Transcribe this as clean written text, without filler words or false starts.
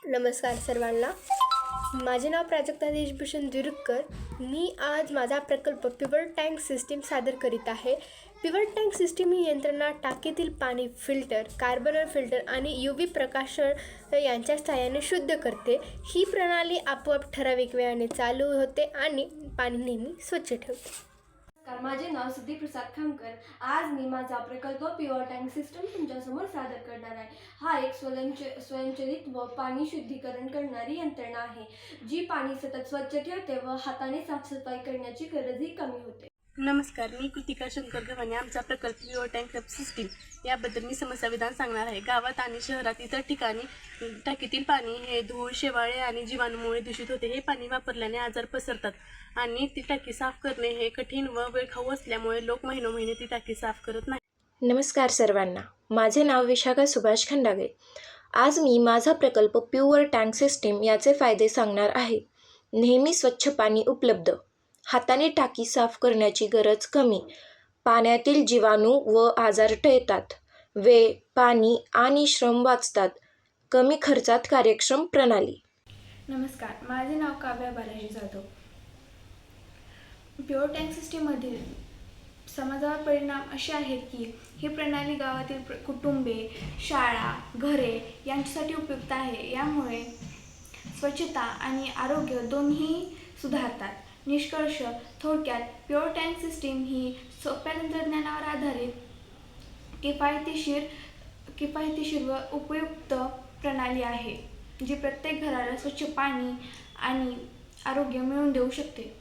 नमस्कार सर्वांना. माझे नाव प्राजक्ता देशभूषण दिरुक्कर. मी आज माझा प्रकल्प पिव्हट टँक सिस्टीम सादर करीत आहे. पिव्हट टँक सिस्टीम ही यंत्रणा टाकीतील पाणी फिल्टर, कार्बन फिल्टर आणि UV प्रकाश यांच्या सहाय्याने शुद्ध करते. ही प्रणाली आपोआप ठराविक वेळाने चालू होते आणि पाणी नेहमी स्वच्छ ठेवते. माझे नाव सिद्धी प्रसाद खामकर. आज मी माझा प्रकल्प पिव्हट टँक सिस्टम तुमच्यासमोर सादर करणार आहे. हा एक स्वयंचलित व पाणी शुद्धीकरण करणारी यंत्रणा आहे, जी पाणी सतत स्वच्छ ठेवते व हाताने साफसफाई करण्याची गरजही कमी होते. नमस्कार, मी कृतिका शंकर गव्हाणे. आमचा प्रकल्प पिव्हट टँक सिस्टीम याबद्दल मी समस्या विधान सांगणार आहे. गावात आणि शहरात इतर ठिकाणी टाकीतील पाणी हे धूळ, शेवाळे आणि जीवाणूमुळे दूषित होते. हे पाणी वापरल्याने आजार पसरतात आणि ती टाकी साफ करणे हे कठीण व वेळखाऊ असल्यामुळे लोक महिनोमहिने ती टाकी साफ करत नाही. नमस्कार सर्वांना. माझे नाव विशाखा सुभाष खंडागळे. आज मी माझा प्रकल्प पिव्हट टँक सिस्टीम याचे फायदे सांगणार आहे. नेहमी स्वच्छ पाणी उपलब्ध, हाताने टाकी साफ करण्याची गरज कमी, पाण्यातील जीवाणू व आजार टळतात, वेळ, पाणी आणि श्रम वाचतात, कमी खर्चात कार्यक्षम प्रणाली. नमस्कार, माझे नाव काव्या बालाजी जाधव. पिव्हट टँक सिस्टीममधील समाजावर परिणाम असे आहेत की ही प्रणाली गावातील कुटुंबे, शाळा, घरे यांच्यासाठी उपयुक्त आहे. यामुळे स्वच्छता आणि आरोग्य दोन्ही सुधारतात. निष्कर्ष: थोडक्यात, पिव्हट टँक सिस्टीम ही सोप्या तंत्रज्ञानावर आधारित किफायतशीर व उपयुक्त प्रणाली आहे, जी प्रत्येक घराला स्वच्छ पाणी आणि आरोग्य मिळवून देऊ शकते.